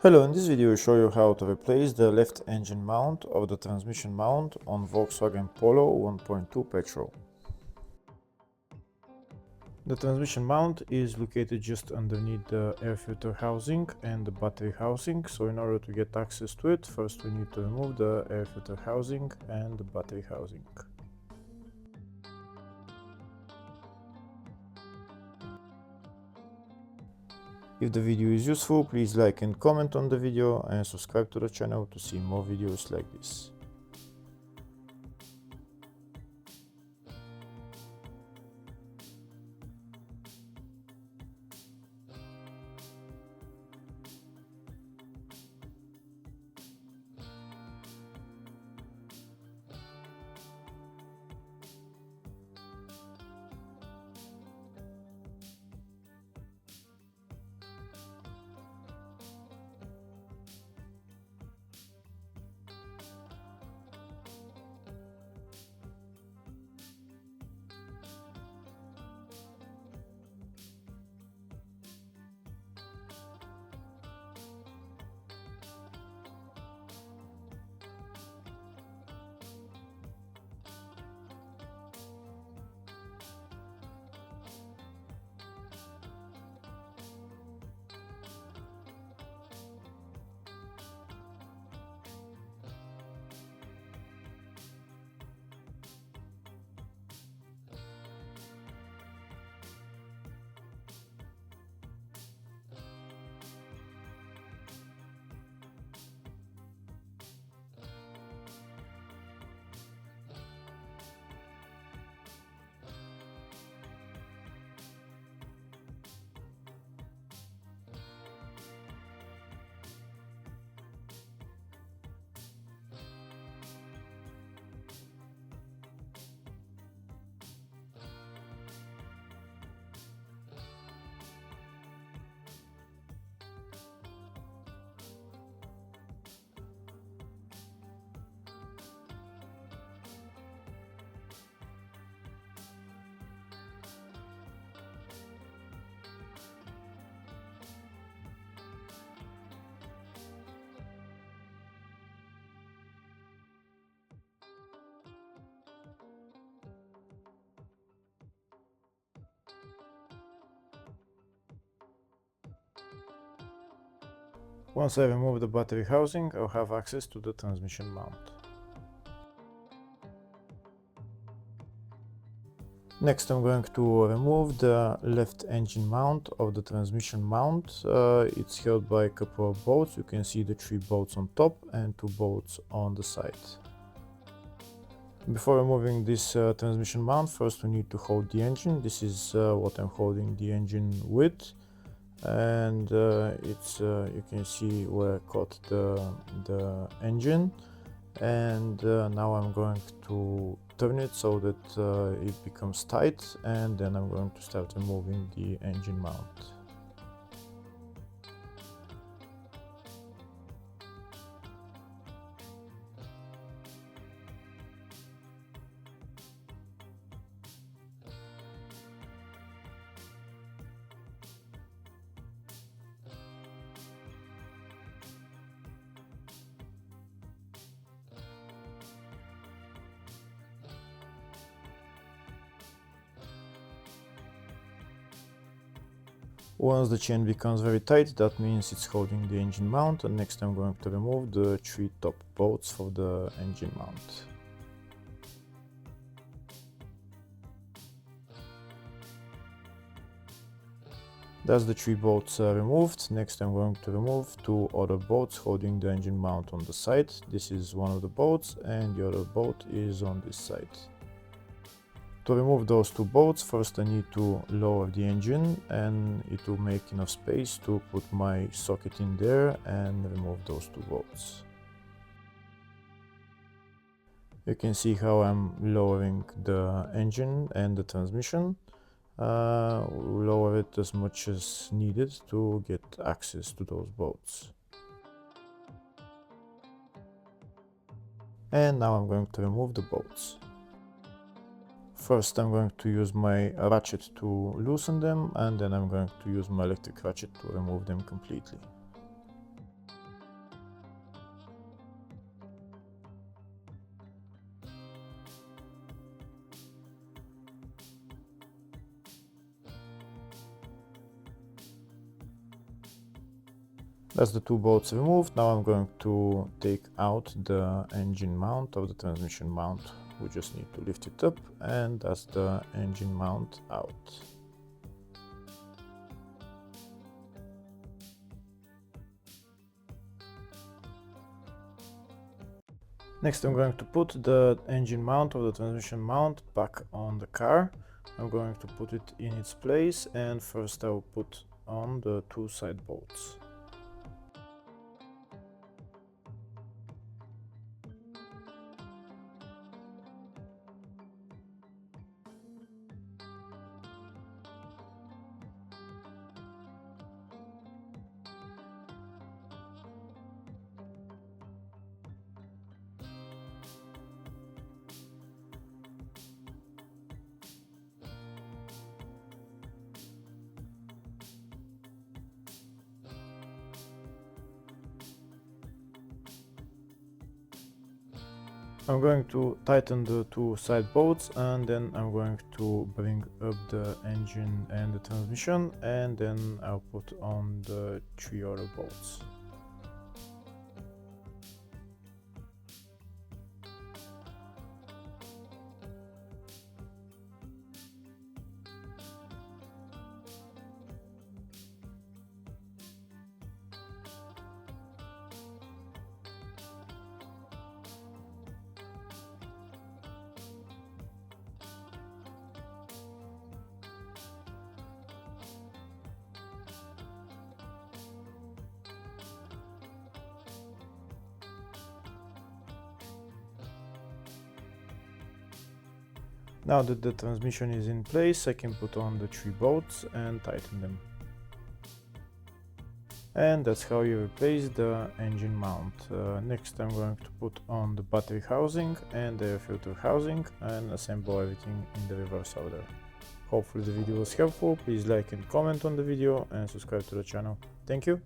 Hello, in this video I show you how to replace the left engine mount of the transmission mount on Volkswagen Polo 1.2 petrol. The transmission mount is located just underneath the air filter housing and the battery housing, so in order to get access to it, first we need to remove the air filter housing and the battery housing. If the video is useful, please like and comment on the video and subscribe to the channel to see more videos like this. Once I remove the battery housing, I'll have access to the transmission mount. Next, I'm going to remove the left engine mount of the transmission mount. It's held by a couple of bolts. You can see the 3 bolts on top and 2 bolts on the side. Before removing this transmission mount, first we need to hold the engine. This is what I'm holding the engine with. And you can see where I caught the engine, and now I'm going to turn it so that it becomes tight, and then I'm going to start removing the engine mount. Once the chain becomes very tight, that means it's holding the engine mount, and next I'm going to remove the 3 top bolts for the engine mount. That's the 3 bolts removed. Next I'm going to remove 2 other bolts holding the engine mount on the side. This is one of the bolts and the other bolt is on this side. To remove those 2 bolts, first I need to lower the engine, and it will make enough space to put my socket in there and remove those 2 bolts. You can see how I'm lowering the engine and the transmission. Lower it as much as needed to get access to those bolts. And now I'm going to remove the bolts. First I'm going to use my ratchet to loosen them, and then I'm going to use my electric ratchet to remove them completely. That's the two bolts removed. Now I'm going to take out the engine mount of the transmission mount. We just need to lift it up, and that's the engine mount out. Next I'm going to put the engine mount of the transmission mount back on the car. I'm going to put it in its place, and first I'll put on the two side bolts. I'm going to tighten the two side bolts, and then I'm going to bring up the engine and the transmission, and then I'll put on the three other bolts. Now that the transmission is in place, I can put on the three bolts and tighten them. And that's how you replace the engine mount. Next I'm going to put on the battery housing and the air filter housing and assemble everything in the reverse order. Hopefully the video was helpful. Please like and comment on the video and subscribe to the channel. Thank you.